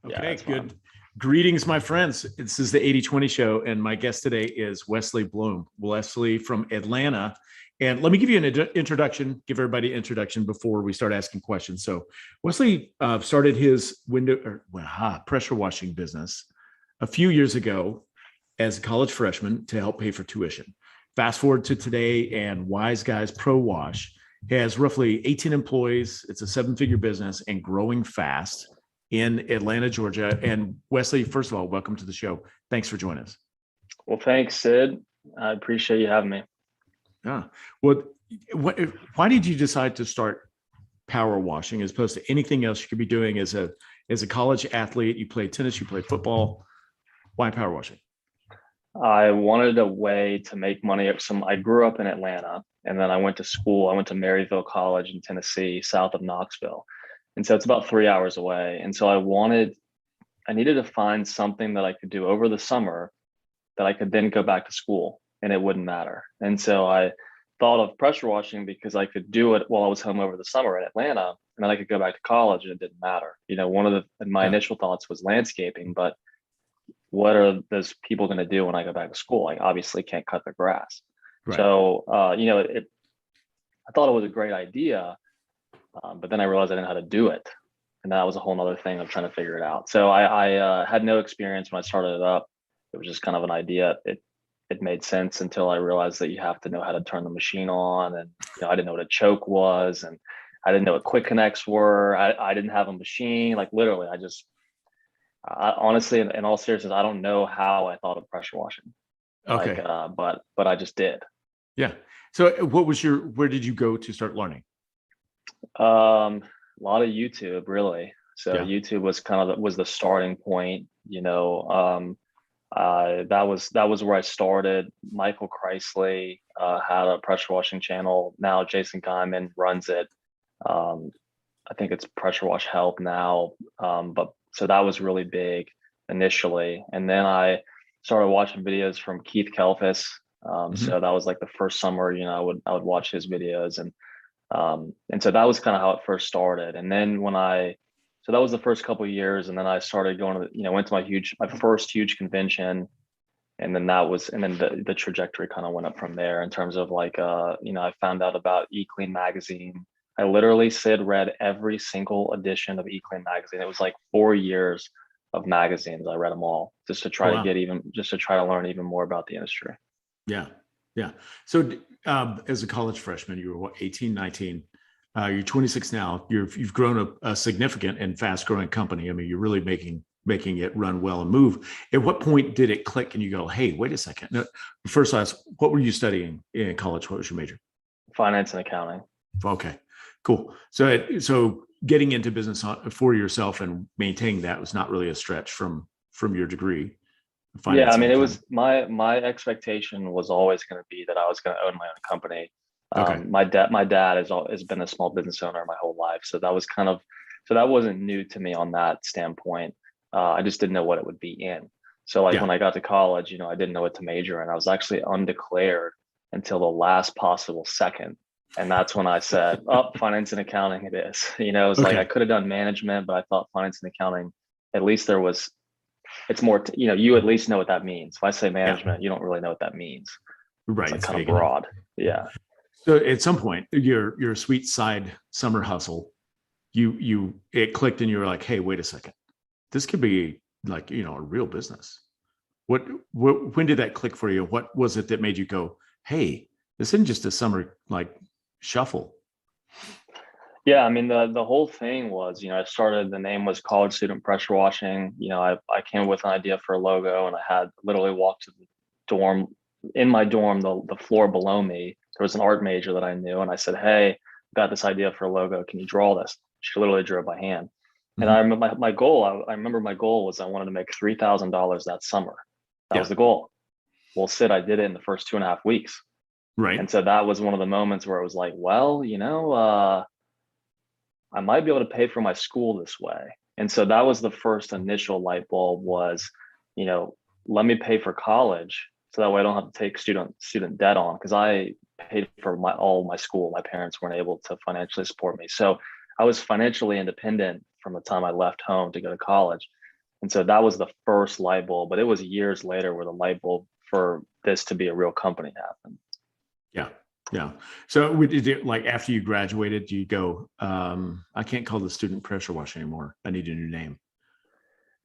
Yeah, Okay, that's fun. good. Greetings, my friends. This is the 80/20 show, and my guest today is Wesley Bloome. Wesley from Atlanta. And let me give you an introduction, give everybody an introduction before we start asking questions. So, Wesley started his pressure washing business a few years ago as a college freshman to help pay for tuition. Fast forward to today, and Wise Guys Pro Wash has roughly 18 employees. It's a seven-figure business and growing fast in Atlanta, Georgia. And Wesley, first of all, welcome to the show. Thanks for joining us. Well, thanks, Sid. I appreciate you having me. Yeah. Well, why did you decide to start power washing as opposed to anything else you could be doing as a college athlete? You played tennis, you played football. Why power washing? I wanted a way to make money. I grew up in Atlanta, and then I went to school. I went to Maryville College in Tennessee, south of Knoxville. And so it's about 3 hours away. And so I needed to find something that I could do over the summer that I could then go back to school and it wouldn't matter. And so I thought of pressure washing because I could do it while I was home over the summer in Atlanta, and then I could go back to college and it didn't matter. One of my initial thoughts was landscaping, but what are those people going to do when I go back to school? I obviously can't cut the grass. Right. So, I thought it was a great idea. But then I realized I didn't know how to do it. And that was a whole nother thing of trying to figure it out. So I had no experience when I started it up. It was just kind of an idea. It made sense until I realized that you have to know how to turn the machine on. And I didn't know what a choke was, and I didn't know what quick connects were. I didn't have a machine. Like literally, I honestly, in all seriousness, I don't know how I thought of pressure washing. Okay. But I just did. Yeah. So where did you go to start learning? A lot of YouTube, really. So yeah. YouTube was was the starting point. That was where I started. Michael Chrysley had a pressure washing channel. Now Jason Guyman runs it. I think it's Pressure Wash Help now. But so that was really big initially, and then I started watching videos from Keith Kelfis. So that was like the first summer. I would watch his videos, and so that was kind of how it first started. And then so that was the first couple of years. And then I started going to, went to my first huge convention. And then the trajectory kind of went up from there in terms of I found out about eClean magazine. I literally read every single edition of eClean magazine. It was like 4 years of magazines. I read them all just to try to learn even more about the industry. Yeah. Yeah. So as a college freshman, you were 18, 19, you're 26 now. You've grown a significant and fast growing company. I mean, you're really making it run well and move. At what point did it click and you go, hey, wait a second. No, first class, what were you studying in college? What was your major? Finance and accounting. Okay, cool. So getting into business for yourself and maintaining that was not really a stretch from your degrry. Yeah, I mean, it was my expectation was always going to be that I was going to own my own company. Okay. My dad has been a small business owner my whole life, so that was that wasn't new to me on that standpoint. I just didn't know what it would be in. So when I got to college, I didn't know what to major in. I was actually undeclared until the last possible second, and that's when I said, "Oh, finance and accounting, it is." It was like I could have done management, but I thought finance and accounting, at least it's more, you at least know what that means. If I say management, you don't really know what that means. Right. It's kind of broad. Yeah. So at some point, your sweet side summer hustle, it clicked and you were like, hey, wait a second, this could be like, a real business. When did that click for you? What was it that made you go, hey, this isn't just a summer shuffle? Yeah, I mean, the whole thing was, the name was College Student Pressure Washing. I came with an idea for a logo, and I had literally walked to the dorm. In my dorm, the floor below me, there was an art major that I knew, and I said, hey, I've got this idea for a logo. Can you draw this? She literally drew it by hand. And I remember my goal. I remember my goal was I wanted to make $3,000 that summer. That was the goal. Well, Sid, I did it in the first 2.5 weeks. Right. And so that was one of the moments where it was like, well, I might be able to pay for my school this way. And so that was the first initial light bulb was, let me pay for college so that way I don't have to take student debt on, because I paid for all my school. My parents weren't able to financially support me. So I was financially independent from the time I left home to go to college. And so that was the first light bulb, but it was years later where the light bulb for this to be a real company happened. Yeah. Yeah. So did it, like after you graduated, do you go, I can't call the student pressure wash anymore. I need a new name.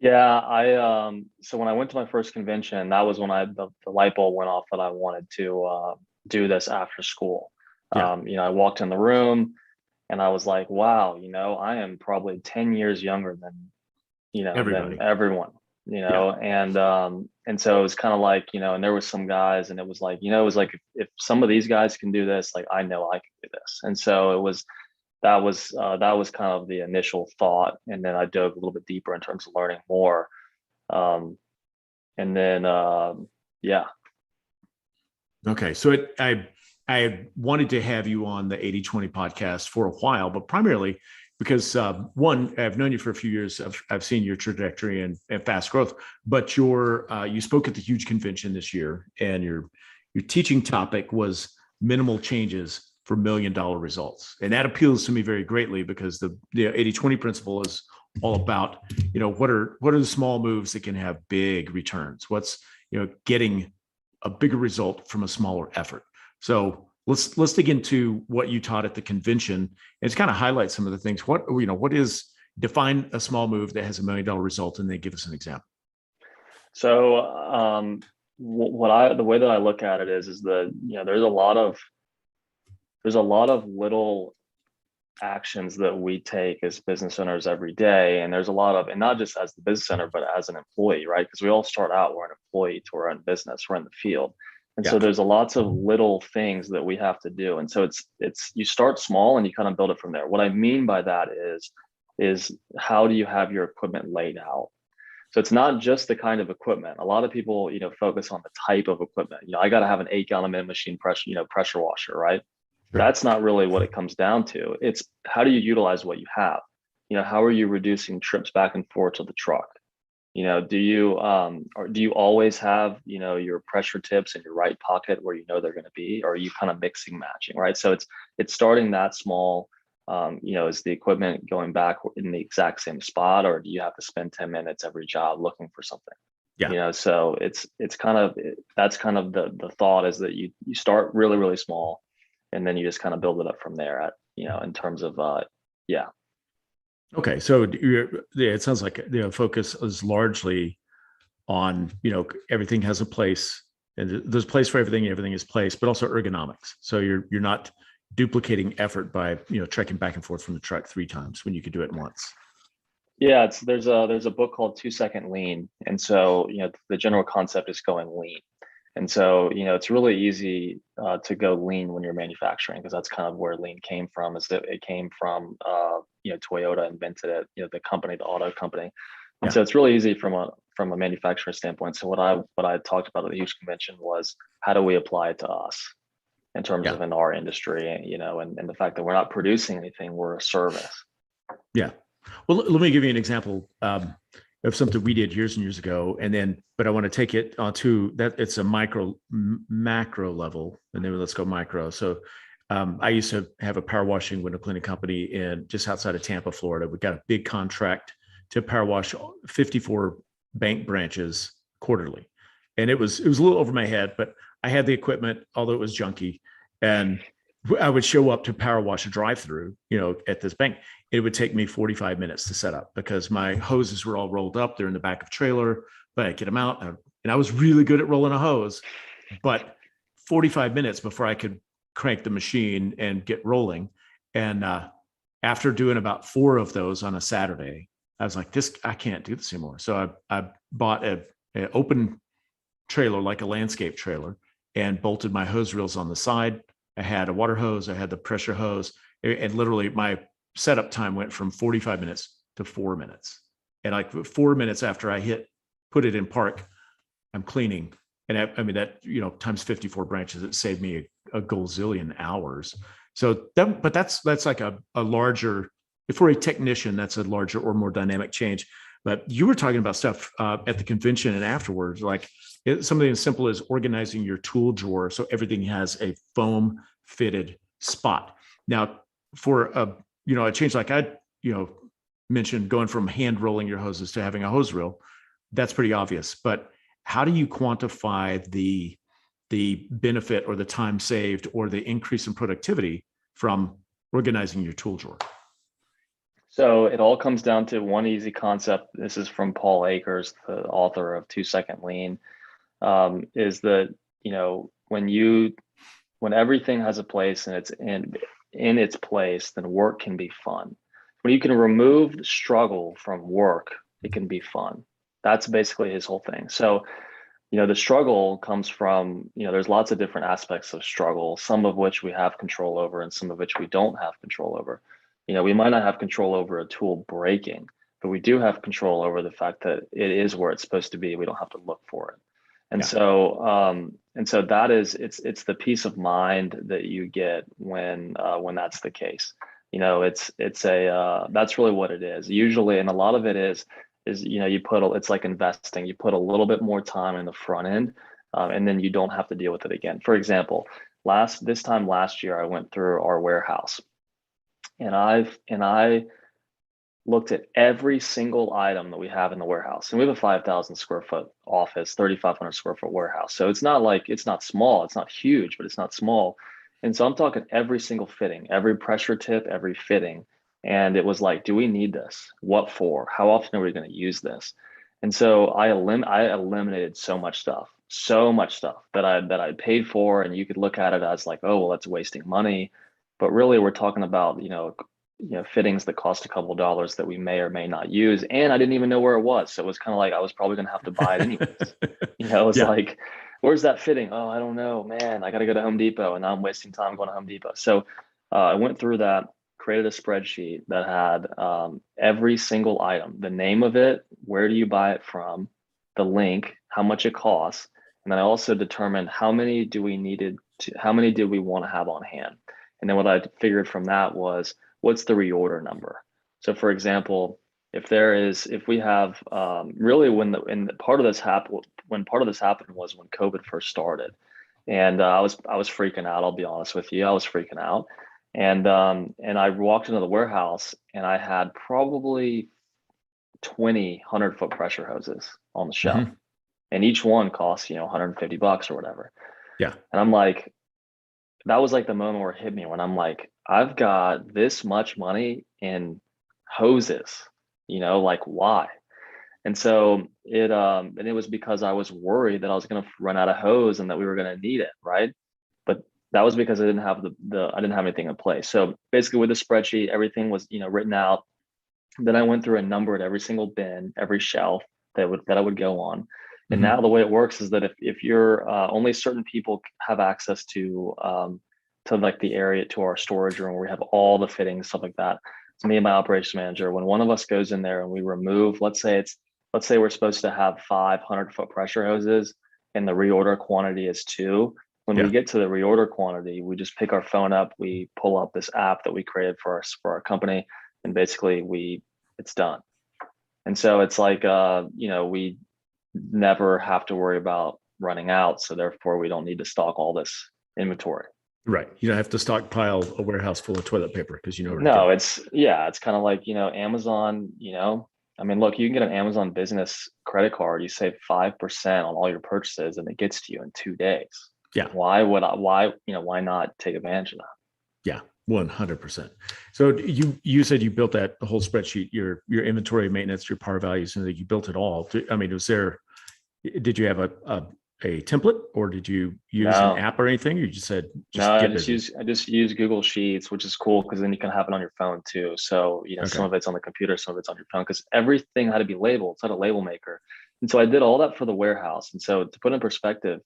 Yeah, so when I went to my first convention, that was when the light bulb went off that I wanted to do this after school. Yeah. I walked in the room and I was like, wow, I am probably 10 years younger than Everybody. everyone, Yeah. and so it was kind of like, and there was some guys, and it was like, if some of these guys can do this, like I know I can do this. And so that was kind of the initial thought, and then I dug a little bit deeper in terms of learning more, and then yeah. Okay. So I wanted to have you on the 80/20 podcast for a while, but primarily because one, I've known you for a few years. I've seen your trajectory and fast growth, but you spoke at the huge convention this year, and your teaching topic was minimal changes for $1 million results. And that appeals to me very greatly because the 80/20 principle is all about, what are the small moves that can have big returns? What's, getting a bigger result from a smaller effort. So let's dig into what you taught at the convention and just kind of highlight some of the things. Define a small move that has $1 million result, and then give us an example. So the way that I look at it is that, there's a lot of little actions that we take as business owners every day. And there's a lot of, and not just as the business owner, but as an employee, right? Because we all start out, we're an employee to our own business, we're in the field. And so there's a lots of little things that we have to do. And so it's you start small and you kind of build it from there. What I mean by that is how do you have your equipment laid out? So it's not just the kind of equipment. A lot of people, focus on the type of equipment. I got to have an 8-gallon minute machine pressure washer, right? Sure. That's not really what it comes down to. It's how do you utilize what you have? How are you reducing trips back and forth to the truck? Do you always have, your pressure tips in your right pocket where they're going to be, or are you kind of mixing matching, right? So it's starting that small. Is the equipment going back in the exact same spot, or do you have to spend 10 minutes every job looking for something? Yeah. So it's kind of, that's kind of the thought, is that you start really, really small, and then you just kind of build it up from there in terms of, yeah. Okay. So it sounds like, focus is largely on, everything has a place, and there's a place for everything. Everything is placed, but also ergonomics. So you're not duplicating effort by, trekking back and forth from the truck 3 times when you could do it once. Yeah. There's a book called 2-Second Lean. And so, the general concept is going lean. And so, it's really easy to go lean when you're manufacturing, because that's kind of where lean came from. Is that it came from, Toyota invented it, the company, the auto company. And so it's really easy from a manufacturer standpoint. So what I talked about at the huge convention was, how do we apply it to us in terms of in our industry, and the fact that we're not producing anything, we're a service. Yeah. Well, let me give you an example of something we did years and years ago, but I want to take it onto that. It's a macro level, and then let's go micro. So I used to have a power washing window cleaning company just outside of Tampa, Florida. We got a big contract to power wash 54 bank branches quarterly, and it was a little over my head, but I had the equipment, although it was junky, and I would show up to power wash a drive-through, at this bank. It would take me 45 minutes to set up because my hoses were all rolled up. They're in the back of a trailer, but I get them out. And I was really good at rolling a hose, but 45 minutes before I could crank the machine and get rolling. And after doing about 4 of those on a Saturday, I was like, I can't do this anymore. So I bought an open trailer, like a landscape trailer, and bolted my hose reels on the side. I had a water hose, I had the pressure hose, and literally my setup time went from 45 minutes to 4 minutes. And like 4 minutes after I put it in park, I'm cleaning. And I mean, that, times 54 branches, it saved me a gazillion hours. So that's like a larger, for a technician, that's a larger or more dynamic change. But you were talking about stuff at the convention and afterwards, like something as simple as organizing your tool drawer so everything has a foam fitted spot. Now, for a change like mentioned going from hand rolling your hoses to having a hose reel. That's pretty obvious. But how do you quantify the benefit or the time saved or the increase in productivity from organizing your tool drawer? So it all comes down to one easy concept. This is from Paul Akers, the author of 2 Second Lean. Is that, when everything has a place and it's in its place, then work can be fun. When you can remove the struggle from work, it can be fun. That's basically his whole thing. So, the struggle comes from, there's lots of different aspects of struggle, some of which we have control over and some of which we don't have control over. We might not have control over a tool breaking, but we do have control over the fact that it is where it's supposed to be. We don't have to look for it. And Yeah. so that is, it's the peace of mind that you get when that's the case. That's really what it is usually. And a lot of it is, it's like investing. You put a little bit more time in the front end, and then you don't have to deal with it again. For example, this time last year, I went through our warehouse and I looked at every single item that we have in the warehouse. And we have a 5,000 square foot office, 3,500 square foot warehouse. So it's not small, it's not huge, but it's not small. And so I'm talking every single fitting, every pressure tip, every fitting. And it was like, do we need this? What for? How often are we going to use this? And so I eliminated so much stuff that I paid for. And you could look at it as like, oh, well, that's wasting money. But really, we're talking about, fittings that cost a couple of dollars that we may or may not use. And I didn't even know where it was. So it was kind of like, I was probably going to have to buy it anyways. It's Yeah. like, where's that fitting? Oh, I don't know, man, I got to go to Home Depot and now I'm wasting time going to Home Depot. So I went through that, created a spreadsheet that had every single item, the name of it, where do you buy it from, the link, how much it costs. And then I also determined how many did we want to have on hand. And then what I figured from that was, what's the reorder number? So for example, if we have really when part of this happened was when COVID first started. And I was freaking out, I'll be honest with you. I was freaking out. And I walked into the warehouse and I had probably 20 100-foot pressure hoses on the shelf. Mm-hmm. And each one costs, $150 or whatever. Yeah. And I'm like, that was like the moment where it hit me when I'm like, I've got this much money in hoses, like why? And so it was because I was worried that I was going to run out of hose and that we were going to need it, right? But that was because I didn't have I didn't have anything in place. So basically with the spreadsheet, everything was, written out. Then I went through and numbered every single bin, every shelf that I would go on. And now the way it works is that if you're only certain people have access to like the area, to our storage room where we have all the fittings, stuff like that. So me and my operations manager, when one of us goes in there and we remove, let's say we're supposed to have 500-foot pressure hoses and the reorder quantity is 2. When we get to the reorder quantity, we just pick our phone up, we pull up this app that we created for our company, and basically it's done. And so it's like, we never have to worry about running out. So therefore we don't need to stock all this inventory. Right. You don't have to stockpile a warehouse full of toilet paper because No, it's kind of like, Amazon, I mean, look, you can get an Amazon business credit card, you save 5% on all your purchases and it gets to you in 2 days. Yeah. Why not take advantage of that? Yeah. 100%. So you said you built that whole spreadsheet, your inventory maintenance, your par values, and that you built it all. I mean, did you have a template or did you use an app or anything? You just said, I just use Google Sheets, which is cool because then you can have it on your phone too. So, some of it's on the computer, some of it's on your phone because everything had to be labeled. It's not a label maker. And so I did all that for the warehouse. And so to put in perspective,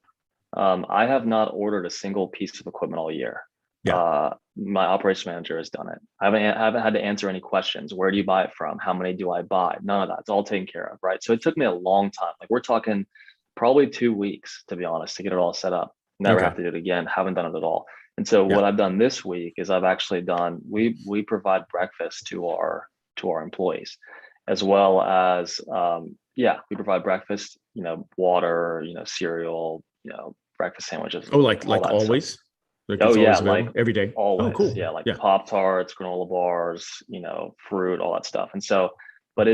I have not ordered a single piece of equipment all year. Yeah. My operations manager has done it. I haven't had to answer any questions. Where do you buy it from? How many do I buy? None of that. It's all taken care of, right? So it took me a long time. Like we're talking probably 2 weeks, to be honest, to get it all set up. Never have to do it again. Haven't done it at all. And so what I've done this week is I've actually we provide breakfast to our employees, as well as we provide breakfast, water, cereal, breakfast sandwiches. Oh, like always? Stuff. Like Oh it's yeah, always like available every day. Oh, always. cool. Yeah, like Yeah. Pop Tarts, granola bars, fruit, all that stuff. And so, but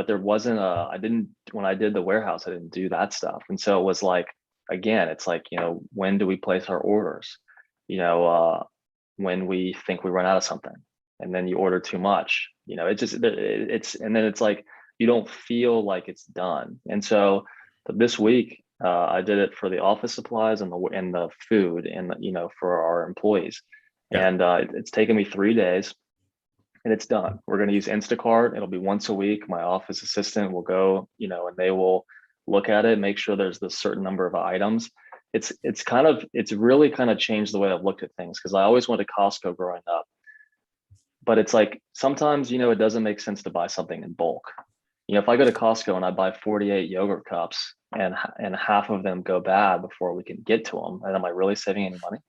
there wasn't I didn't, when I did the warehouse, I didn't do that stuff. And so it was like, again, it's like, when do we place our orders? You know, when we think we run out of something, and then you order too much, and then it's like, you don't feel like it's done. And so this week, I did it for the office supplies and the food and for our employees, Yeah. and it's taken me 3 days, and it's done. We're going to use Instacart. It'll be once a week. My office assistant will go, and they will look at it, make sure there's this certain number of items. It's really kind of changed the way I've looked at things, because I always went to Costco growing up, but it's like sometimes it doesn't make sense to buy something in bulk. If I go to Costco and I buy 48 yogurt cups, and half of them go bad before we can get to them, and am I really saving any money?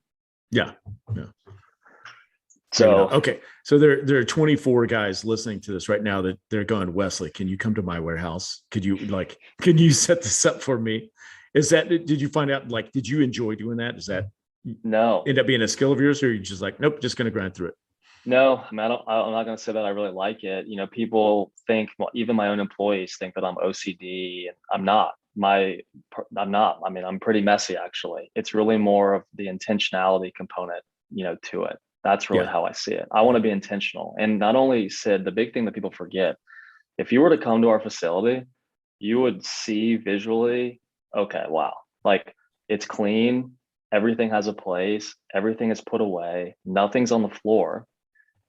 Yeah. Yeah. Maybe not. So Okay. So there are 24 guys listening to this right now that they're going, Wesley, can you come to my warehouse? Can you set this up for me? Did you find out, like, did you enjoy doing that? Does that no, end up being a skill of yours, or are you just like, nope, just going to grind through it? no, I'm not going to say that I really like it. People think, well, even my own employees think that I'm OCD, and I'm not. I'm not. I mean, I'm pretty messy, actually. It's really more of the intentionality component, to it. That's really Yeah. how I see it. I want to be intentional. And not only Sid, the big thing that people forget, if you were to come to our facility, you would see visually, okay, wow, like, it's clean, everything has a place, everything is put away, nothing's on the floor.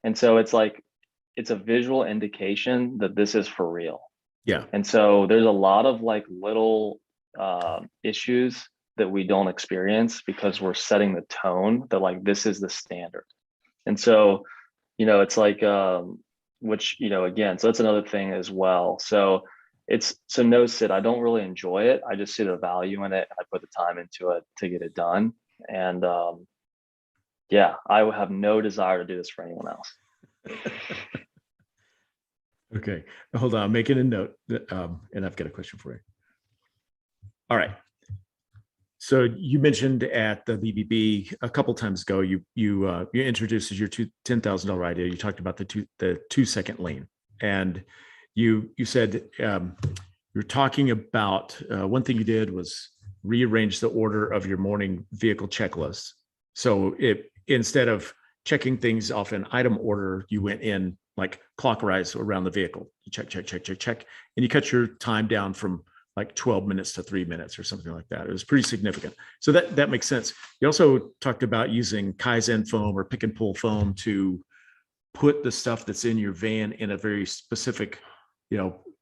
And so it's like, it's a visual indication that this is for real. Yeah. And so there's a lot of like little issues that we don't experience because we're setting the tone that, like, this is the standard. And so, it's like, which, again, so that's another thing as well. So no, Sid, I don't really enjoy it. I just see the value in it. I put the time into it to get it done. And yeah, I would have no desire to do this for anyone else. Okay. Hold on. I'm making a note, and I've got a question for you. All right. So you mentioned at the BBB a couple times ago, you introduced as your $10,000 idea. You talked about the 2-second lane, and you said you're talking about one thing you did was rearrange the order of your morning vehicle checklist. So instead of checking things off in item order, you went in like clockwise around the vehicle. You check, and you cut your time down from like 12 minutes to 3 minutes or something like that. It was pretty significant. So that makes sense. You also talked about using Kaizen foam or pick and pull foam to put the stuff that's in your van in a very specific,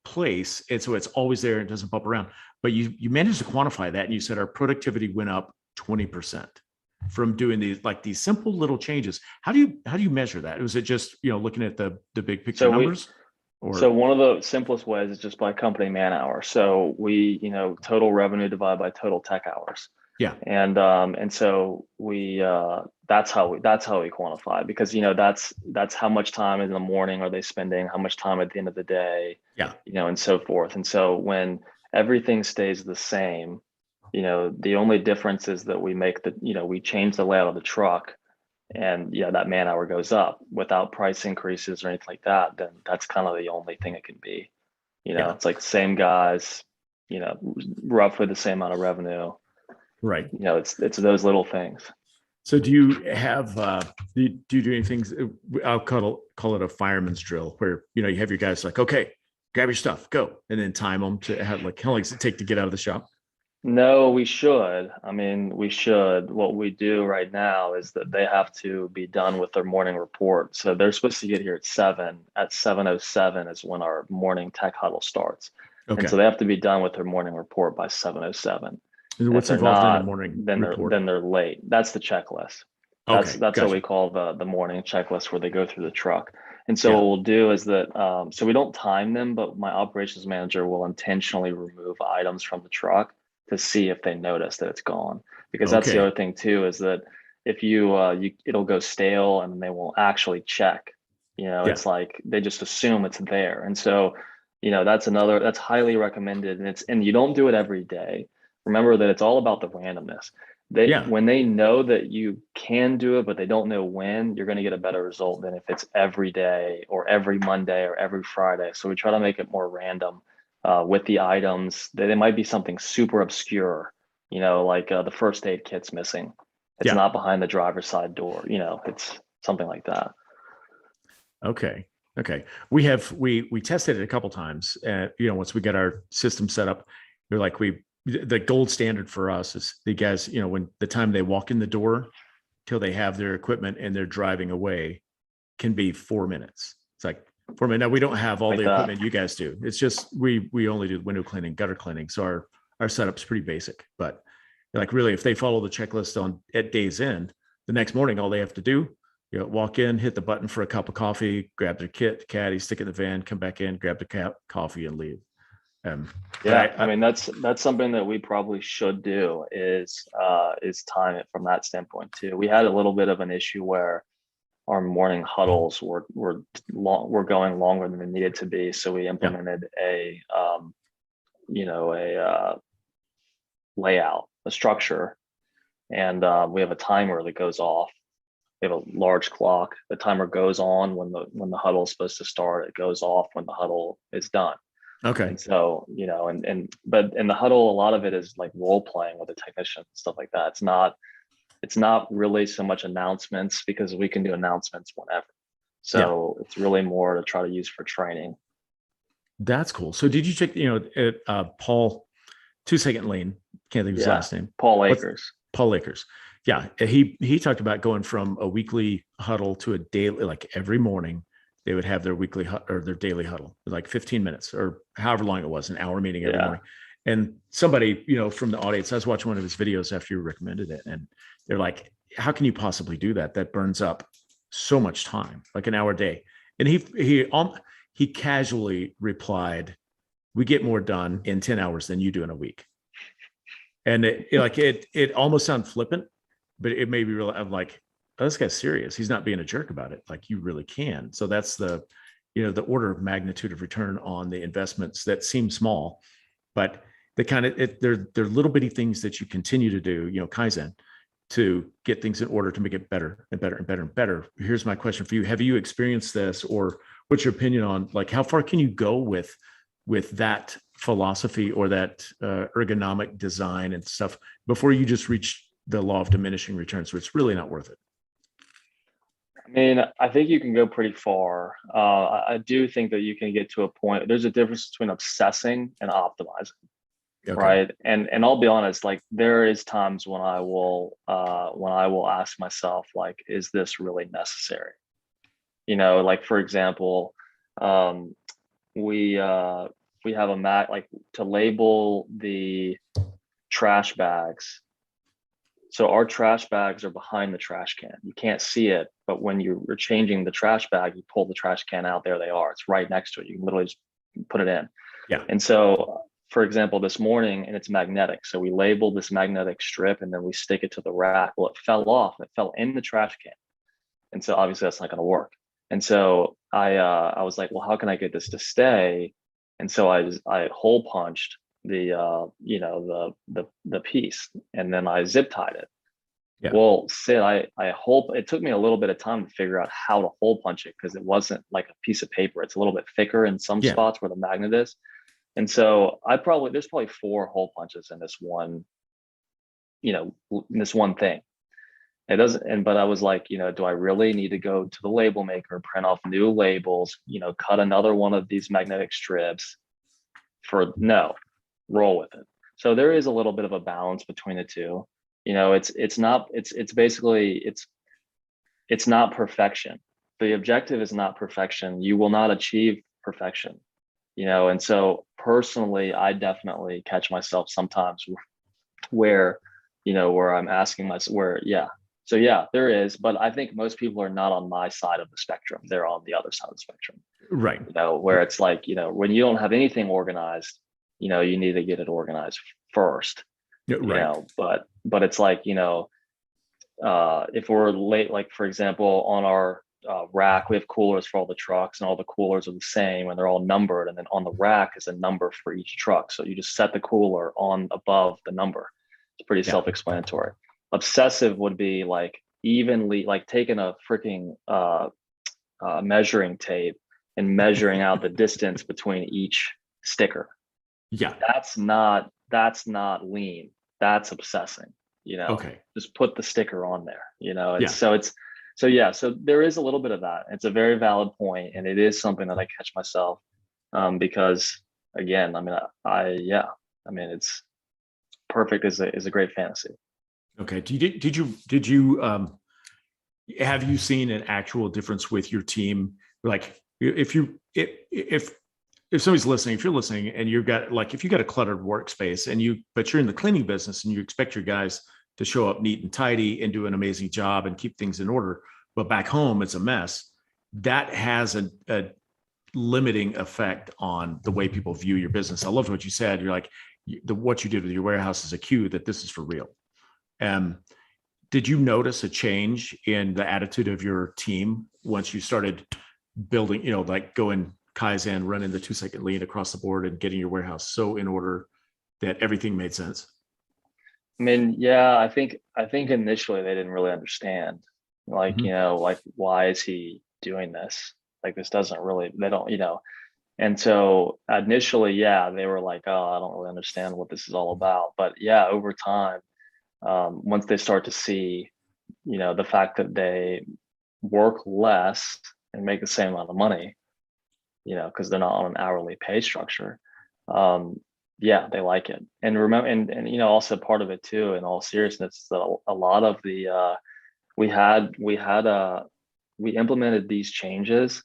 place. And so it's always there and it doesn't bump around. But you managed to quantify that. And you said our productivity went up 20% from doing these simple little changes. How do you measure that? Was it just, looking at the big picture numbers? So one of the simplest ways is just by company man hour. So we, total revenue divided by total tech hours. Yeah. And so we, that's how we quantify, because, that's how much time in the morning are they spending, how much time at the end of the day, yeah, and so forth. And so when everything stays the same, the only difference is that we we change the layout of the truck, and that man hour goes up without price increases or anything like that. Then that's kind of the only thing it can be. Yeah. It's like the same guys, roughly the same amount of revenue. Right. It's those little things. So do you have do you do anything? I'll call it a fireman's drill, where you have your guys like, okay, grab your stuff, go, and then time them to have, like, how long does it take to get out of the shop? No, we should. I mean, we should. What we do right now is that they have to be done with their morning report. So they're supposed to get here at 7. At 7:07 is when our morning tech huddle starts. Okay. And so they have to be done with their morning report by 7:07. What's involved in a morning report? Then they're late. That's the checklist. That's gotcha. what we call the morning checklist, where they go through the truck. And so what we'll do is that, so we don't time them, but my operations manager will intentionally remove items from the truck to see if they notice that it's gone. Because that's the other thing too, is that if it'll go stale and they won't actually check. It's like they just assume it's there. And so, that's highly recommended. And you don't do it every day. Remember that it's all about the randomness. Yeah. When they know that you can do it, but they don't know when, you're going to get a better result than if it's every day or every Monday or every Friday. So we try to make it more random with the items. They might be something super obscure, like the first aid kit's missing. It's Yeah. not behind the driver's side door, it's something like that. Okay. Okay. We tested it a couple times. Once we get our system set up, they're like the gold standard for us is the guys, when the time they walk in the door till they have their equipment and they're driving away can be 4 minutes. It's like 4 minutes. Now we don't have all Like the that. equipment you guys do. It's just we only do window cleaning, gutter cleaning. So our setup's pretty basic. But like really, if they follow the checklist at day's end, the next morning all they have to do, walk in, hit the button for a cup of coffee, grab their caddy, stick it in the van, come back in, grab the coffee, and leave. Yeah, I mean that's something that we probably should do is time it from that standpoint too. We had a little bit of an issue where our morning huddles were going longer than they needed to be, so we implemented a layout, a structure, and we have a timer that goes off. We have a large clock. The timer goes on when the huddle is supposed to start. It goes off when the huddle is done. Okay. And so, but in the huddle, a lot of it is like role playing with the technician, stuff like that. It's not really so much announcements because we can do announcements whenever. So It's really more to try to use for training. That's cool. So did you check, Paul, 2 Second Lane, can't think of his last name. Paul Akers. Paul Akers. Yeah. He talked about going from a weekly huddle to a daily, like every morning they would have their weekly or their daily huddle, like 15 minutes or however long it was, an hour meeting every morning. And somebody, from the audience, I was watching one of his videos after you recommended it. And they're like, how can you possibly do that? That burns up so much time, like an hour a day. And he casually replied, we get more done in 10 hours than you do in a week. And it almost sounds flippant, but it made me real. I'm like, oh, this guy's serious. He's not being a jerk about it. Like you really can. So that's the order of magnitude of return on the investments that seem small, but they're little bitty things that you continue to do, Kaizen, to get things in order to make it better and better and better and better. Here's my question for you. Have you experienced this, or what's your opinion on like how far can you go with that philosophy or that ergonomic design and stuff before you just reach the law of diminishing returns, so it's really not worth it? I mean, I think you can go pretty far. I do think that you can get to a point. There's a difference between obsessing and optimizing, right? And I'll be honest, like there is times when I will ask myself, like, is this really necessary? Like for example, we have a like to label the trash bags. So our trash bags are behind the trash can. You can't see it, but when you're changing the trash bag, you pull the trash can out, there they are. It's right next to it. You can literally just put it in. Yeah. And so, for example, this morning, and it's magnetic. So we labeled this magnetic strip and then we stick it to the rack. Well, it fell off. It fell in the trash can. And so obviously that's not going to work. And so I was like, well, how can I get this to stay? And so I hole punched the piece, and then I zip tied it. Yeah. Well, it took me a little bit of time to figure out how to hole punch it because it wasn't like a piece of paper. It's a little bit thicker in some spots where the magnet is. And so there's probably 4 hole punches in this one, thing. It doesn't, but I was like, do I really need to go to the label maker, print off new labels, cut another one of these magnetic strips no, roll with it. So there is a little bit of a balance between the two. It's not perfection. The objective is not perfection. You will not achieve perfection, and so personally, I definitely catch myself sometimes where I'm asking myself So there is, but I think most people are not on my side of the spectrum. They're on the other side of the spectrum. Right. Where it's like, when you don't have anything organized, you need to get it organized first. Right. But it's like, if we're late, like for example, on our rack, we have coolers for all the trucks and all the coolers are the same and they're all numbered. And then on the rack is a number for each truck. So you just set the cooler on above the number. It's pretty self-explanatory. Obsessive would be like evenly, like taking a freaking measuring tape and measuring out the distance between each sticker. Yeah. That's not lean. That's obsessing. Okay. Just put the sticker on there. Yeah. So yeah. So there is a little bit of that. It's a very valid point, and it is something that I catch myself, because again, I mean, yeah, I mean, it's perfect is a great fantasy. Okay. Did you have you seen an actual difference with your team? Like if somebody's listening, if you're listening and you've got like, if you got a cluttered workspace but you're in the cleaning business and you expect your guys to show up neat and tidy and do an amazing job and keep things in order, but back home it's a mess, that has a limiting effect on the way people view your business. I loved what you said. You're like, what you did with your warehouse is a cue that this is for real. Did you notice a change in the attitude of your team once you started building, like going Kaizen, running the 2-second lean across the board and getting your warehouse so in order that everything made sense? I mean, yeah, I think initially they didn't really understand, like, Mm-hmm. like, why is he doing this? Like, this doesn't really, they don't, and so initially, yeah, they were like, oh, I don't really understand what this is all about. But yeah, over time, once they start to see, the fact that they work less and make the same amount of money, because they're not on an hourly pay structure. Um, yeah, they like it. And remember, and also part of it too, in all seriousness, that a lot of the we implemented these changes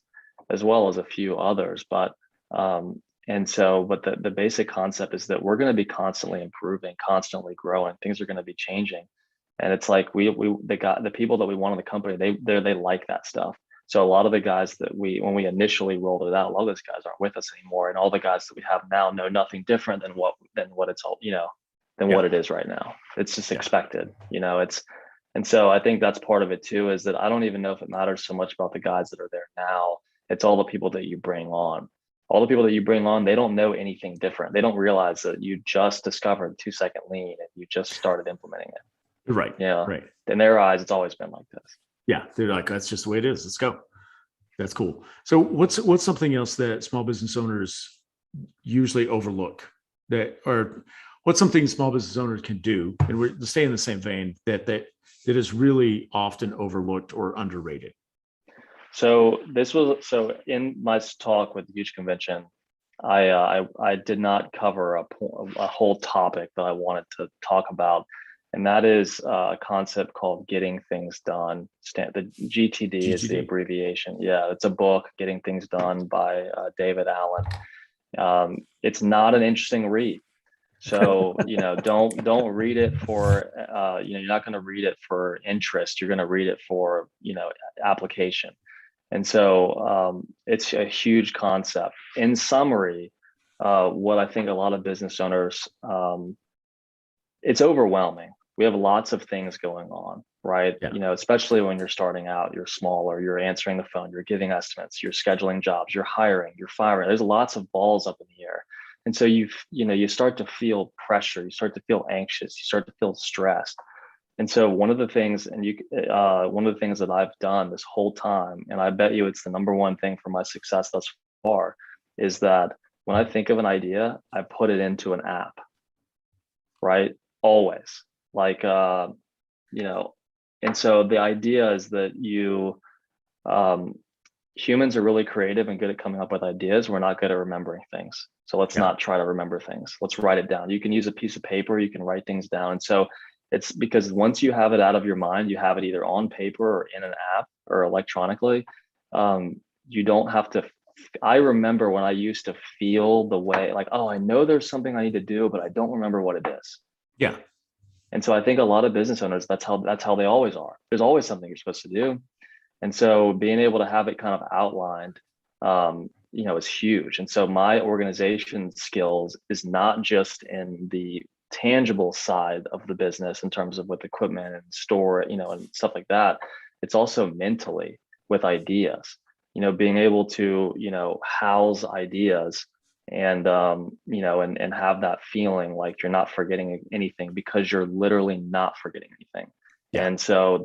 as well as a few others, but the basic concept is that we're going to be constantly improving, constantly growing. Things are going to be changing, and it's like the people that we want in the company, they like that stuff. So a lot of the guys that when we initially rolled it out, a lot of those guys aren't with us anymore, and all the guys that we have now know nothing different than what it's all than Yeah. what it is right now. It's just Yeah. expected. And so I think that's part of it too, is that I don't even know if it matters so much about the guys that are there now. It's all the people that you bring on. All the people that you bring on, they don't know anything different. They don't realize that you just discovered 2-second lean and you just started implementing it. Right. Yeah. Right. In their eyes, it's always been like this. Yeah. They're like, that's just the way it is. Let's go. That's cool. So what's something else that small business owners usually overlook, or what's something small business owners can do, and we're to stay in the same vein, that is really often overlooked or underrated? So in my talk with the Huge Convention, I did not cover a whole topic that I wanted to talk about, and that is a concept called getting things done. The GTD is the GTD. abbreviation. Yeah, it's a book, Getting Things Done, by David Allen. It's not an interesting read. So, don't read it for, you're not going to read it for interest. You're going to read it for, application. And so it's a huge concept. In summary, what I think a lot of business owners, it's overwhelming. We have lots of things going on, right? Yeah. Especially when you're starting out, you're smaller, you're answering the phone, you're giving estimates, you're scheduling jobs, you're hiring, you're firing. There's lots of balls up in the air. And so you start to feel pressure, you start to feel anxious, you start to feel stressed. And so one of the things, one of the things that I've done this whole time, and I bet you it's the number one thing for my success thus far, is that when I think of an idea, I put it into an app, right? Always. Like, and so the idea is that um, humans are really creative and good at coming up with ideas. We're not good at remembering things. So let's Yeah. not try to remember things. Let's write it down. You can use a piece of paper, you can write things down. And so it's because once you have it out of your mind, you have it either on paper or in an app or electronically. You don't have to. I remember when I used to feel the way, like, oh, I know there's something I need to do, but I don't remember what it is. Yeah. And so I think a lot of business owners, that's how they always are. There's always something you're supposed to do. And so being able to have it kind of outlined, is huge. And so my organization skills is not just in the tangible side of the business in terms of with equipment and store, and stuff like that. It's also mentally with ideas, being able to, house ideas and and have that feeling like you're not forgetting anything, because you're literally not forgetting anything. Yeah. And so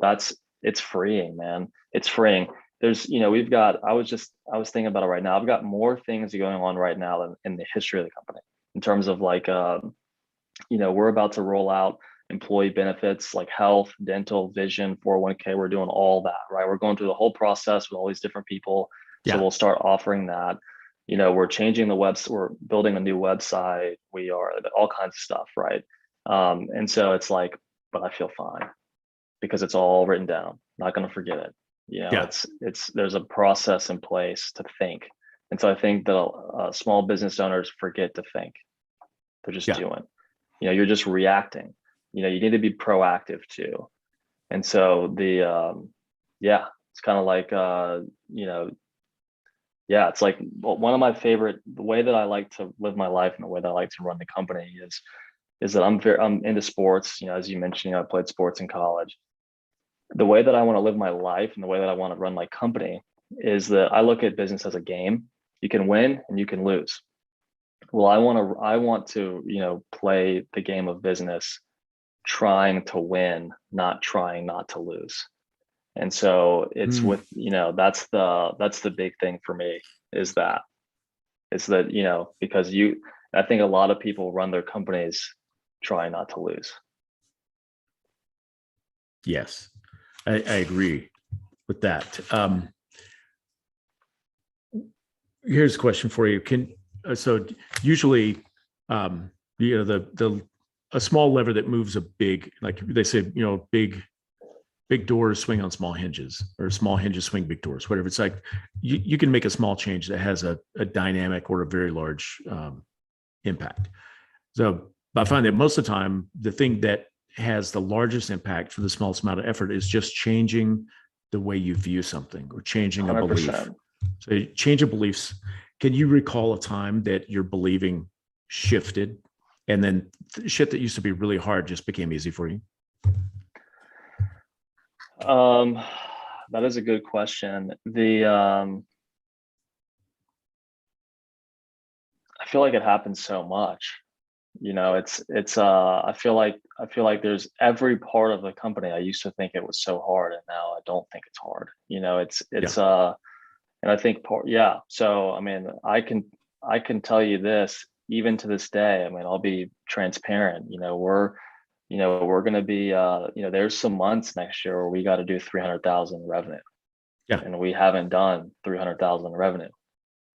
it's freeing, man. It's freeing. There's, I was thinking about it right now. I've got more things going on right now than in the history of the company, in terms of like, we're about to roll out employee benefits like health, dental, vision, 401k. We're doing all that, right? We're going through the whole process with all these different people. So Yeah. we'll start offering that. We're changing the website, we're building a new website. We are all kinds of stuff, right? And so it's like, but I feel fine because it's all written down. Not going to forget it. Yeah. It's there's a process in place to think. And so I think that small business owners forget to think. They're just Yeah. doing. You're just reacting. You need to be proactive too. And so it's kind of like it's like one of my favorite, the way that I like to live my life and the way that I like to run the company is that I'm into sports. As you mentioned, I played sports in college. The way that I want to live my life and the way that I want to run my company is that I look at business as a game. You can win and you can lose. Well, I want to play the game of business trying to win, not trying not to lose. And so it's with, that's the big thing for me is that because I think a lot of people run their companies trying not to lose. Yes, I agree with that. Here's a question for you. So usually, the a small lever that moves a big, like they say, big doors swing on small hinges, or small hinges swing big doors, whatever. It's like you can make a small change that has a dynamic or a very large impact. So I find that most of the time, the thing that has the largest impact for the smallest amount of effort is just changing the way you view something or changing a 100%. belief. So change of beliefs. Can you recall a time that your believing shifted and then shit that used to be really hard just became easy for you? That is a good question. I feel like it happens so much. I feel like there's every part of the company. I used to think it was so hard, and now I don't think it's hard. And I think so I mean, I can tell you this, even to this day. I mean, I'll be transparent. We're going to be there's some months next year where we got to do 300,000 revenue. Yeah. And we haven't done 300,000 revenue.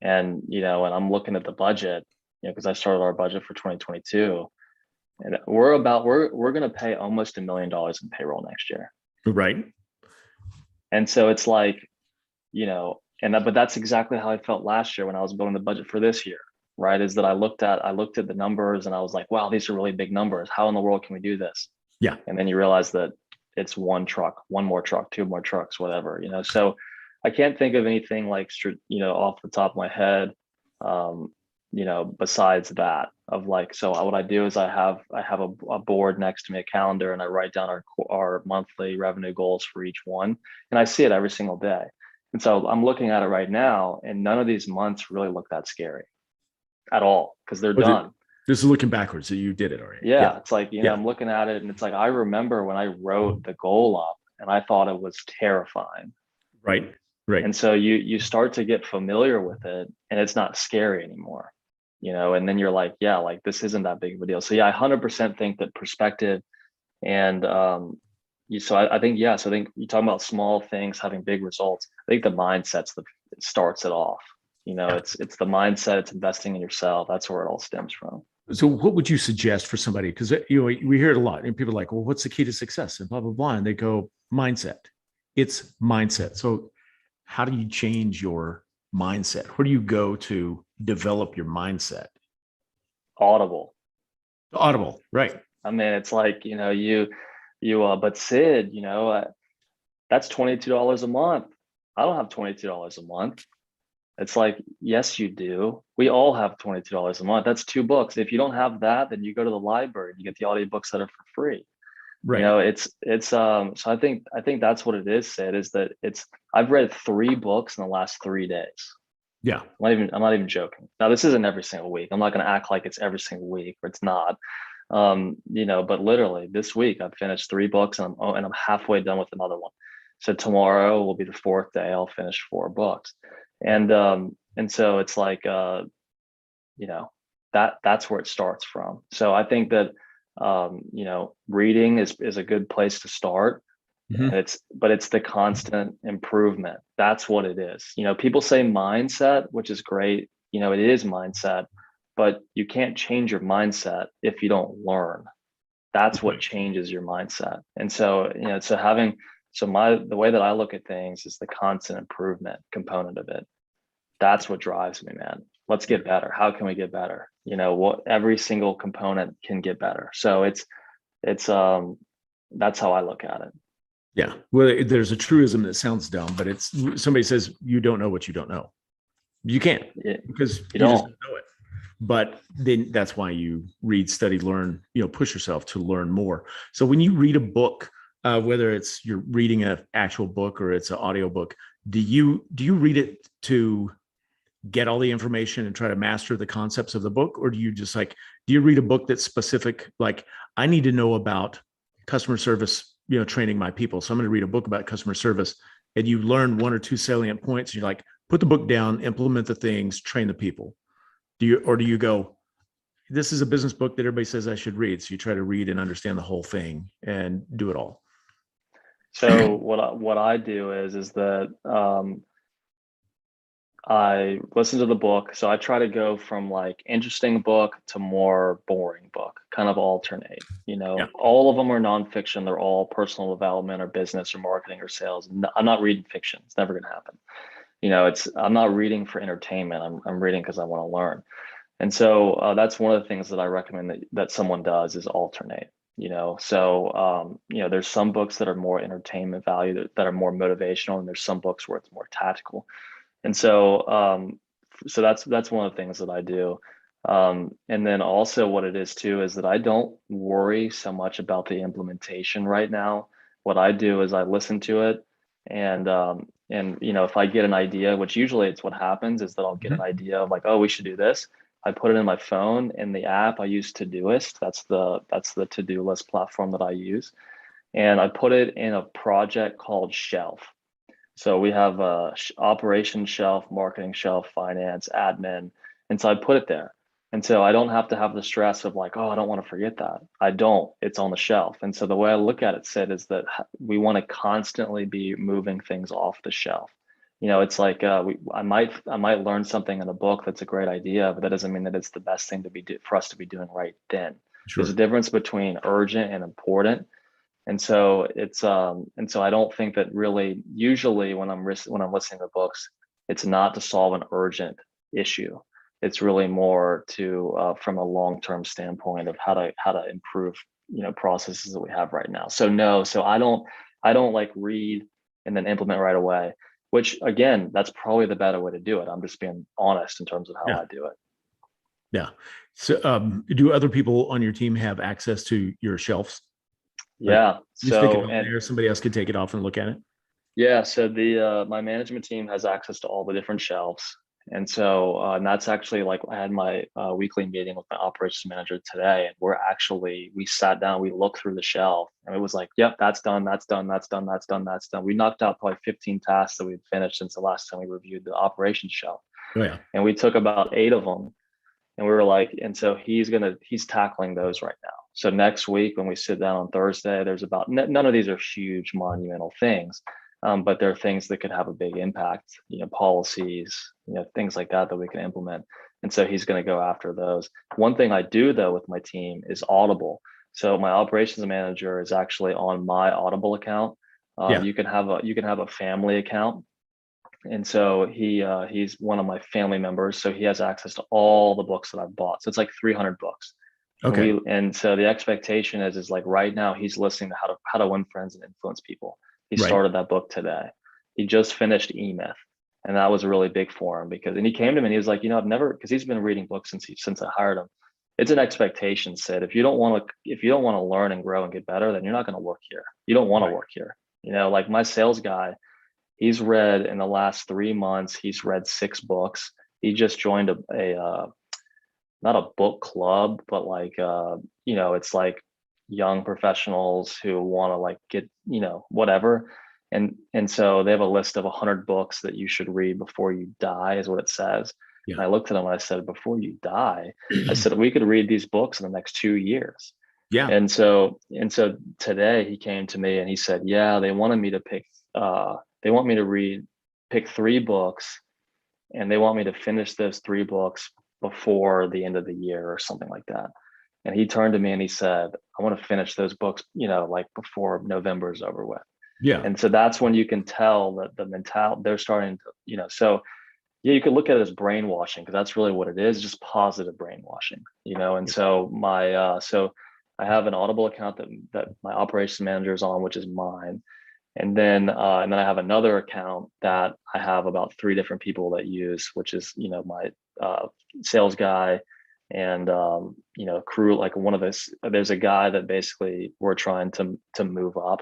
And and I'm looking at the budget, because I started our budget for 2022, and we're going to pay almost $1 million in payroll next year. Right. And so it's like, but that's exactly how I felt last year when I was building the budget for this year, right? Is that I looked at the numbers and I was like, wow, these are really big numbers. How in the world can we do this? Yeah. And then you realize that it's one truck, one more truck, two more trucks, whatever, so I can't think of anything like, off the top of my head, besides that of like, so what I do is I have a board next to me, a calendar, and I write down our monthly revenue goals for each one. And I see it every single day. And so I'm looking at it right now, and none of these months really look that scary at all, because they're done. This is looking backwards. So you did it already. Yeah. It's like, I'm looking at it and it's like, I remember when I wrote the goal up and I thought it was terrifying. Right. Right. And so you start to get familiar with it and it's not scary anymore, and then you're like, yeah, like this isn't that big of a deal. So yeah, I 100% think that perspective and, so I think you're talking about small things having big results. I think the mindset starts it off. It's the mindset, it's investing in yourself. That's where it all stems from. So what would you suggest for somebody? Because we hear it a lot and people are like, well, what's the key to success? And blah, blah, blah. And they go, mindset. It's mindset. So how do you change your mindset? Where do you go to develop your mindset? Audible, right? I mean, it's like, but Sid, that's $22 a month. I don't have $22 a month. It's like, yes, you do. We all have $22 a month. That's 2 books. If you don't have that, then you go to the library and you get the audiobooks that are for free. Right. So I think that's what it is, Sid, is that I've read 3 books in the last 3 days. Yeah. I'm not even joking. Now, this isn't every single week. I'm not going to act like it's every single week, or it's not. But literally this week I've finished 3 books, and I'm halfway done with another one. So tomorrow will be the 4th day. I'll finish 4 books. And so it's like, that's where it starts from. So I think that, reading is a good place to start. Mhm. And it's the constant improvement. That's what it is. People say mindset, which is great. It is mindset, but you can't change your mindset if you don't learn. That's what changes your mindset. And so, the way that I look at things is the constant improvement component of it. That's what drives me, man. Let's get better. How can we get better? What every single component can get better. So it's that's how I look at it. Yeah. Well, there's a truism that sounds dumb, but it's somebody says you don't know what you don't know. You can't, because you just don't know it. But then that's why you read, study, learn, push yourself to learn more. So when you read a book, whether it's you're reading an actual book or it's an audio book, do you read it to get all the information and try to master the concepts of the book? Or do you just do you read a book that's specific? Like, I need to know about customer service, training my people. So I'm going to read a book about customer service, and you learn 1 or 2 salient points. And you're like, put the book down, implement the things, train the people. Do you go, this is a business book that everybody says I should read? So you try to read and understand the whole thing and do it all. So what I do is that I listen to the book. So I try to go from like interesting book to more boring book, kind of alternate. Yeah. All of them are nonfiction. They're all personal development or business or marketing or sales. I'm not reading fiction. It's never going to happen. I'm not reading for entertainment. I'm reading because I want to learn. And so that's one of the things that I recommend that someone does is alternate. There's some books that are more entertainment value that are more motivational, and there's some books where it's more tactical. And so that's one of the things that I do. And then also what it is too is that I don't worry so much about the implementation right now. What I do is I listen to it, and if I get an idea, which usually it's what happens, is that I'll get an idea of like, oh, we should do this. I put it in my phone. In the app I use Todoist. That's the to-do list platform that I use. And I put it in a project called Shelf. So we have a operations shelf, marketing shelf, finance, admin. And so I put it there. And so I don't have to have the stress of like, oh, I don't want to forget that. I don't, it's on the shelf. And so the way I look at it, Sid, is that we want to constantly be moving things off the shelf. It's like I might learn something in a book that's a great idea, but that doesn't mean that it's the best thing for us to be doing right then. Sure. There's a difference between urgent and important. And so I don't think that really, usually when I'm listening to books, it's not to solve an urgent issue. It's really more to from a long-term standpoint of how to improve processes that we have right now. So no, I don't like read and then implement right away, which again, that's probably the better way to do it. I'm just being honest in terms of how I do it. Yeah. So do other people on your team have access to your shelves? Yeah. You stick it on there, somebody else can take it off and look at it. Yeah. So my management team has access to all the different shelves. And so and that's actually like I had my weekly meeting with my operations manager today, and we sat down, we looked through the shelf, and it was like, yep, that's done, that's done, that's done, that's done, that's done. We knocked out probably 15 tasks that we'd finished since the last time we reviewed the operations shelf. Oh yeah. And we took about 8 of them, and we were like, and so he's tackling those right now. So next week when we sit down on Thursday, there's about none of these are huge monumental things, but they're things that could have a big impact. Policies, things like that we can implement. And so he's going to go after those. One thing I do though with my team is Audible. So my operations manager is actually on my Audible account. You can have a family account. And so he's one of my family members, so he has access to all the books that I've bought. So it's like 300 books. Okay. And so the expectation is like right now he's listening to how to win friends and influence people. He started that book today. He just finished E-Myth, and that was really big for him because he came to me and he was like, I've never, because he's been reading books since I hired him. It's an expectation, Sid. If you don't want to learn and grow and get better, then you're not going to work here. You don't want to work here. Like my sales guy, He's read in the last 3 months, he's read 6 books. He just joined a not a book club, but like it's like young professionals who want to like get, whatever. And so they have a list of 100 books that you should read before you die, is what it says. Yeah. And I looked at them and I said, before you die, I said, we could read these books in the next 2 years. Yeah. And so today he came to me and he said, yeah, they wanted me to they want me to pick 3 books, and they want me to finish those 3 books before the end of the year or something like that. And he turned to me and he said, I want to finish those books, like before November is over with. Yeah. And so that's when you can tell that the mentality, they're starting to, so yeah, you could look at it as brainwashing, because that's really what it is, just positive brainwashing, And so so I have an Audible account that my operations manager is on, which is mine. And then I have another account that I have about 3 different people that use, which is, my sales guy and, crew. Like there's a guy that basically we're trying to move up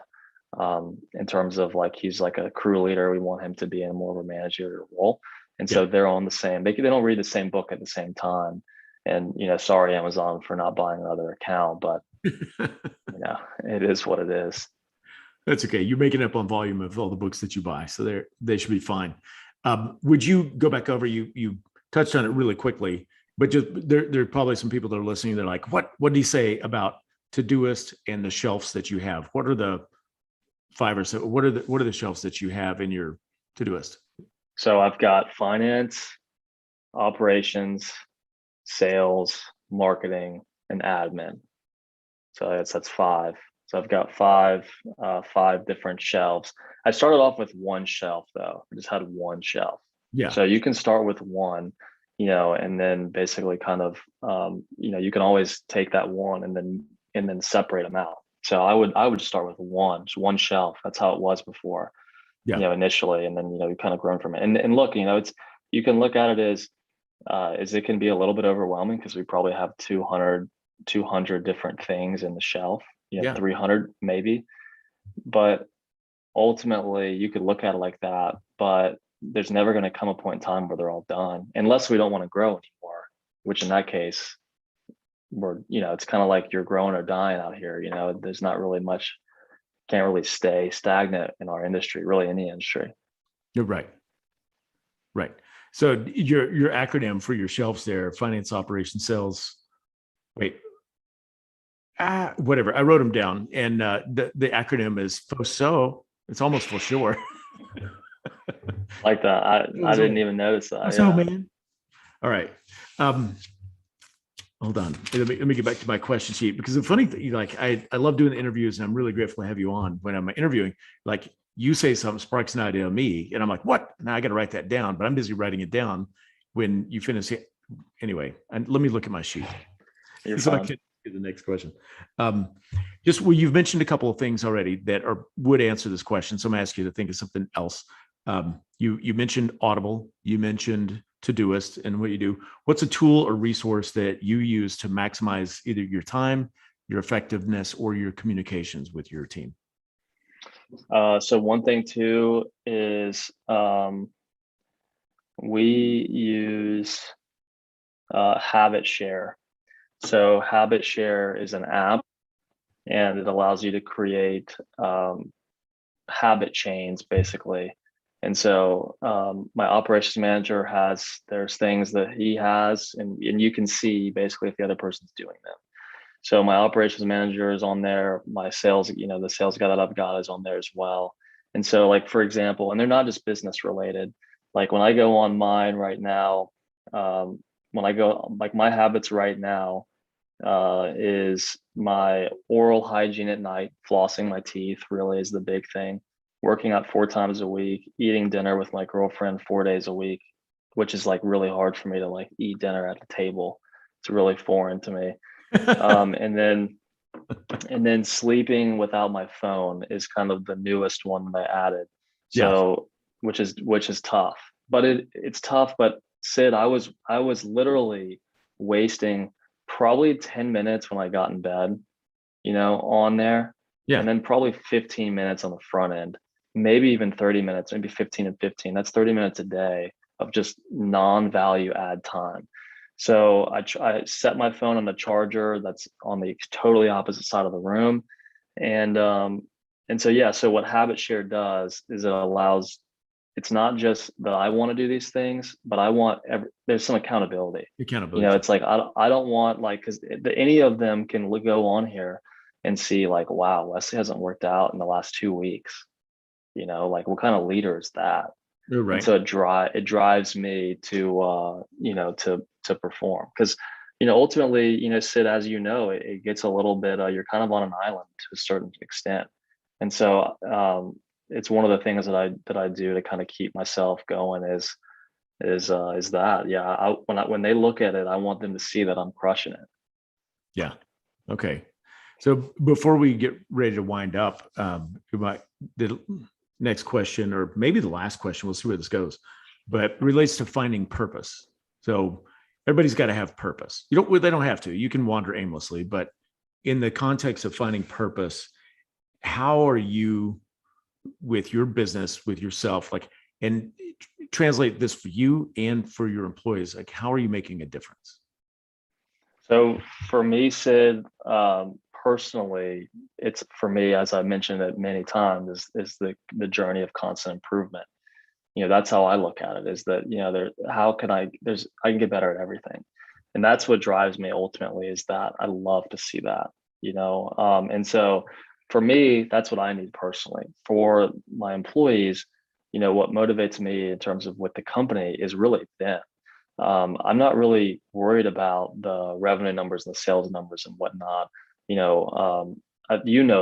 in terms of like, he's like a crew leader. We want him to be in more of a managerial role. And so they're on the same, they don't read the same book at the same time. And, sorry, Amazon, for not buying another account, but it is what it is. That's okay. You're making up on volume of all the books that you buy, so they should be fine. Would you go back over? You touched on it really quickly, but just there are probably some people that are listening. They're like, what did he say about Todoist and the shelves that you have? What are the 5 or so? What are the shelves that you have in your Todoist? So I've got finance, operations, sales, marketing, and admin. So that's 5. So I've got 5 different shelves. I started off with 1 shelf though. I just had 1 shelf. Yeah. So you can start with 1, and then basically kind of, you can always take that 1 and then separate them out. So I would start with 1 shelf. That's how it was before, initially, and then we kind of grown from it. And look, you can look at it as it can be a little bit overwhelming, because we probably have 200 different things in the shelf. 300 maybe, but ultimately you could look at it like that, but there's never going to come a point in time where they're all done, unless we don't want to grow anymore, which in that case we're, it's kind of like you're growing or dying out here. There's not really much, can't really stay stagnant in our industry, really any industry. You're right. So your acronym for your shelves there, finance, operations, sales, whatever. I wrote them down, and the acronym is FOSO. It's almost for sure. Like that. I didn't even notice that. FOSO, man. All right. Hold on. Let me get back to my question sheet, because the funny thing, like I love doing the interviews, and I'm really grateful to have you on. When I'm interviewing, like you say something sparks an idea in me, and I'm like, what? Now I got to write that down, but I'm busy writing it down when you finish it. Anyway, and let me look at my sheet. So I can the next question. You've mentioned a couple of things already that would answer this question. So I'm gonna ask you to think of something else. You mentioned Audible, you mentioned Todoist and what you do. What's a tool or resource that you use to maximize either your time, your effectiveness, or your communications with your team? So one thing too is we use Habit Share. So Habit Share is an app, and it allows you to create habit chains, basically. And so my operations manager there's things that he has, and you can see basically if the other person's doing them. So my operations manager is on there. My sales, the sales guy that I've got is on there as well. And so, like, for example, and they're not just business related. Like when I go on mine right now, my habits right now, is my oral hygiene at night. Flossing my teeth really is the big thing. Working out 4 times a week, eating dinner with my girlfriend 4 days a week, which is like really hard for me to like eat dinner at the table. It's really foreign to me. And then sleeping without my phone is kind of the newest one that I added. So, which is tough, but it's tough. But Sid, I was literally wasting probably 10 minutes when I got in bed, on there. And then probably 15 minutes on the front end. maybe even 30 minutes, maybe 15 and 15. That's 30 minutes a day of just non-value add time. So I set my phone on the charger that's on the totally opposite side of the room. And so, yeah, so what Habit Share does is it allows, it's not just that I want to do these things, but I want there's some accountability. Accountability. It's like, I don't want like, because any of them can go on here and see like, wow, Wesley hasn't worked out in the last 2 weeks. Like what kind of leader is that? You're And right. so it drives me to to perform, because ultimately, Sid, as it gets a little bit, you're kind of on an island to a certain extent. And so it's one of the things that I do to kind of keep myself going is that, yeah, when they look at it, I want them to see that I'm crushing it. Yeah. Okay. So before we get ready to wind up, the next question, or maybe the last question, we'll see where this goes, but relates to finding purpose. So everybody's got to have purpose. They don't have to. You can wander aimlessly, but in the context of finding purpose, how are you with your business, with yourself, like, and translate this for you and for your employees, like, how are you making a difference? So for me, Sid, personally, it's for me, as I mentioned it many times, is the journey of constant improvement. That's how I look at it, is that, I can get better at everything. And that's what drives me ultimately, is that I love to see that, and so for me, that's what I need personally. For my employees, what motivates me in terms of with the company is really them. I'm not really worried about the revenue numbers and the sales numbers and whatnot.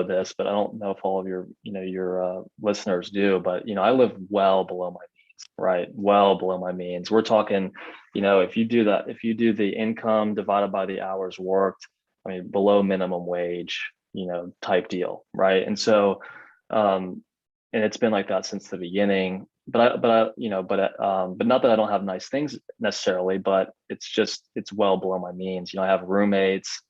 This, but I don't know if all of your listeners do. But I live well below my means, right? Well below my means. We're talking, if you do the income divided by the hours worked, I mean, below minimum wage, type deal, right? And so, and it's been like that since the beginning. But not that I don't have nice things necessarily, but it's well below my means. I have roommates.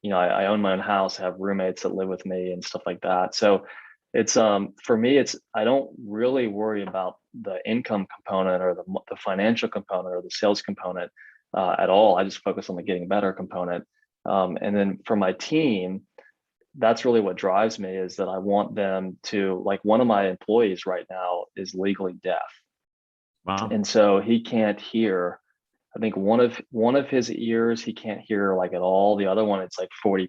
I own my own house. I have roommates that live with me and stuff like that. So it's for me, I don't really worry about the income component or the financial component or the sales component at all. I just focus on the getting better component. And then for my team, that's really what drives me, is that I want them to, like, one of my employees right now is legally deaf. Wow. And so he can't hear. I think one of his ears, he can't hear like at all. The other one, it's like 40%.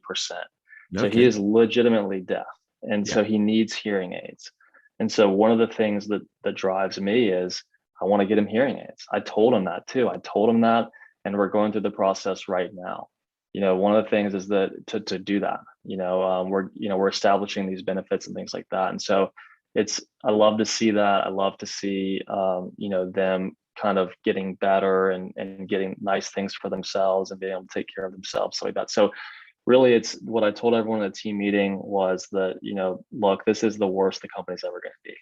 So he is legitimately deaf. And so he needs hearing aids. And so one of the things that drives me is I want to get him hearing aids. I told him that too. I told him that, and we're going through the process right now. One of the things is that to do that, we're establishing these benefits and things like that. And so I love to see that. I love to see, them kind of getting better and getting nice things for themselves and being able to take care of themselves, like that. So really, it's what I told everyone at the team meeting was that, look, this is the worst the company's ever going to be.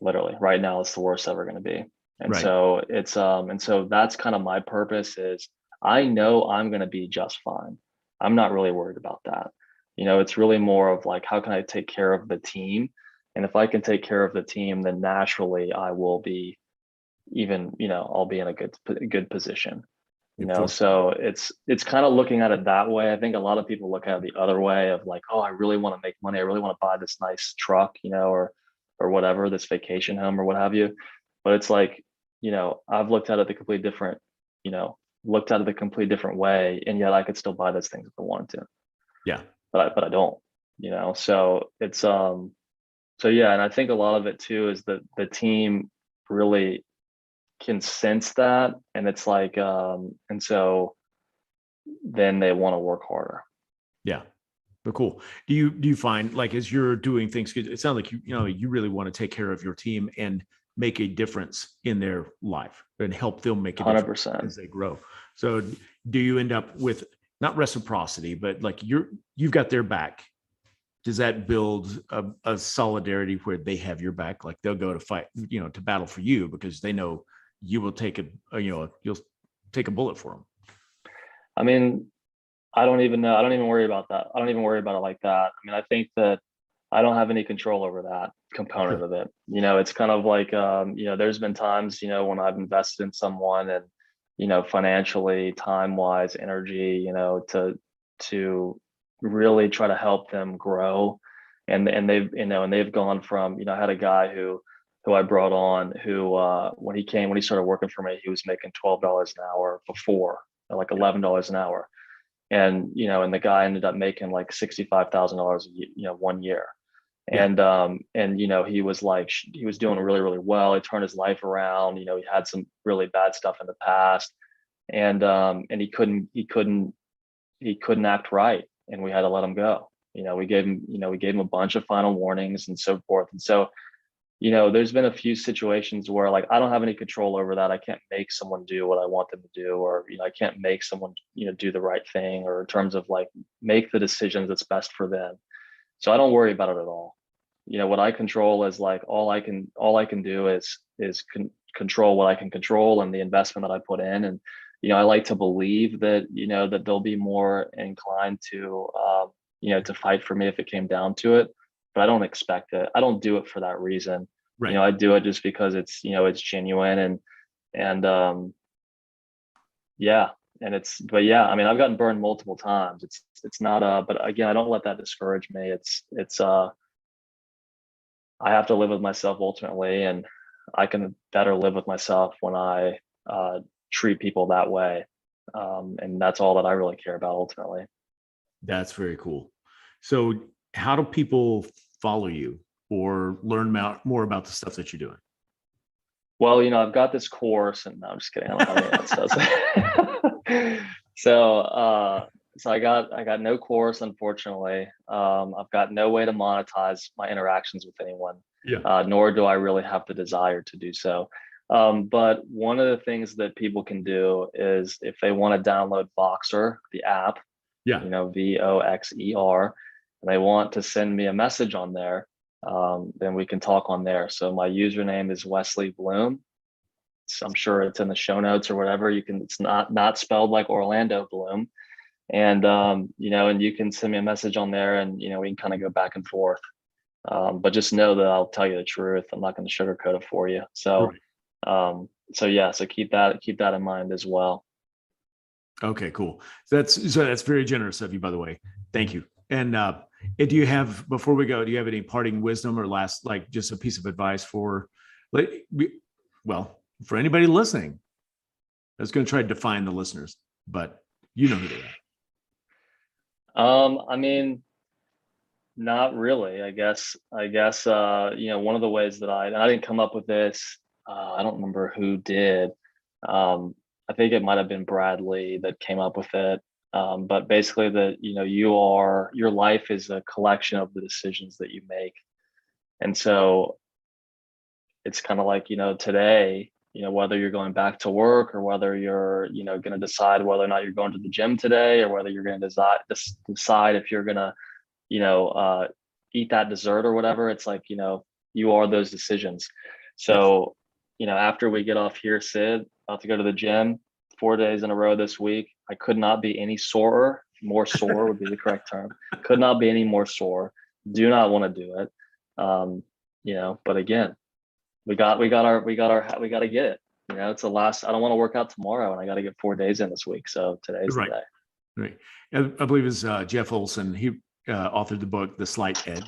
Literally right now, it's the worst ever going to be. And so and so that's kind of my purpose, is I know I'm going to be just fine. I'm not really worried about that. It's really more of like, how can I take care of the team? And if I can take care of the team, then naturally I will be I'll be in a good position. So it's kind of looking at it that way. I think a lot of people look at it the other way of like, oh, I really want to make money. I really want to buy this nice truck, or whatever, this vacation home or what have you. But it's like, I've looked at it the complete different, way, and yet I could still buy those things if I wanted to. Yeah. But I don't, so it's so yeah. And I think a lot of it too is that the team really can sense that, and it's like and so then they want to work harder. Yeah. But cool. Do you find, like, as you're doing things, it sounds like you really want to take care of your team and make a difference in their life and help them make a difference 100%. as they grow. So do you end up with not reciprocity, but like you've got their back? Does that build a solidarity where they have your back? Like they'll go to fight, to battle for you because they know you will take you'll take a bullet for them. I mean, I don't even know. I don't even worry about that. I don't even worry about it like that. I mean, I think that I don't have any control over that component Sure. of it. It's kind of like, there's been times, when I've invested in someone and, financially, time wise, energy, to really try to help them grow. And they've gone from, I had a guy who I brought on who, when he started working for me, he was making $12 an hour before, like $11 an hour. And the guy ended up making like $65,000, 1 year. Yeah. And he was like, he was doing really, really well. He turned his life around. He had some really bad stuff in the past, and he couldn't act right, and we had to let him go. We gave him a bunch of final warnings and so forth. And so, there's been a few situations where, like, I don't have any control over that. I can't make someone do what I want them to do, or, I can't make someone, do the right thing, or in terms of like make the decisions that's best for them. So I don't worry about it at all. What I control is like all I can do is control what I can control and the investment that I put in. And, I like to believe that, that they'll be more inclined to fight for me if it came down to it, but I don't expect it. I don't do it for that reason. Right. I do it just because it's genuine, and yeah. But yeah, I mean, I've gotten burned multiple times. It's not, but again, I don't let that discourage me. I have to live with myself ultimately, and I can better live with myself when I treat people that way. And that's all that I really care about ultimately. That's very cool. So how do people follow you or learn more about the stuff that you're doing? Well, I've got this course, and no, I'm just kidding. I don't have any of that stuff. So I got no course, unfortunately. I've got no way to monetize my interactions with anyone, Yeah. nor do I really have the desire to do so. But one of the things that people can do is, if they want to download Voxer, the app, Yeah. Voxer, and they want to send me a message on there, then we can talk on there. So my username is Wesley Bloome. I'm sure it's in the show notes or whatever. It's not spelled like Orlando Bloom. And and you can send me a message on there, and we can kind of go back and forth. But just know that I'll tell you the truth. I'm not going to sugarcoat it for you. So so keep that in mind as well. Okay, cool. That's very generous of you, by the way. Thank you. And do you have, before we go, do you have any parting wisdom or last, like, just a piece of advice for, for anybody listening? I was going to try to define the listeners, but you know who they are. I mean, not really. I guess one of the ways that I didn't come up with this. I don't remember who did. I think it might have been Bradley that came up with it. But basically, that your life is a collection of the decisions that you make, and so it's kind of like, today, whether you're going back to work, or whether you're going to decide whether or not you're going to the gym today, or whether you're going to decide if you're going to eat that dessert or whatever. It's like, you are those decisions. So after we get off here, Sid, about to go to the gym 4 days in a row this week. I could not be any sorer. More sore would be the correct term. Could not be any more sore. Do not want to do it. But again, we got to get it. It's the last. I don't want to work out tomorrow, and I got to get 4 days in this week. So today's the day. Right. I believe it's Jeff Olson. He authored the book, The Slight Edge.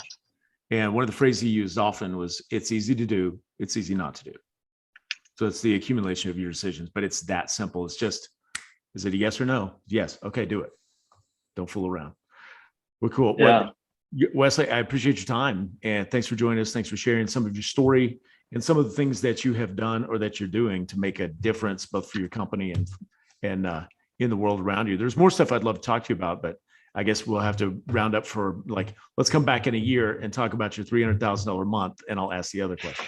And one of the phrases he used often was, "It's easy to do. It's easy not to do." So it's the accumulation of your decisions, but it's that simple. It's just, is it a yes or no? Yes. Okay, do it. Don't fool around. Well, cool. Yeah. Well, Wesley, I appreciate your time, and thanks for joining us. Thanks for sharing some of your story and some of the things that you have done or that you're doing to make a difference, both for your company and in the world around you. There's more stuff I'd love to talk to you about, but I guess we'll have to round up for, like, let's come back in a year and talk about your $300,000 a month, and I'll ask the other question.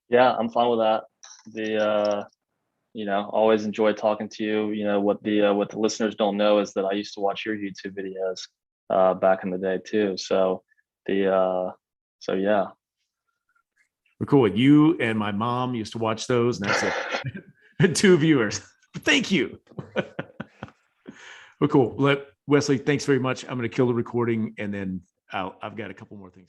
Yeah, I'm fine with that. Always enjoy talking to you. What the listeners don't know is that I used to watch your YouTube videos back in the day too. So yeah. We're cool. You and my mom used to watch those, and that's it. 2 viewers. Thank you. Well, cool. Wesley, thanks very much. I'm going to kill the recording, and then I've got a couple more things.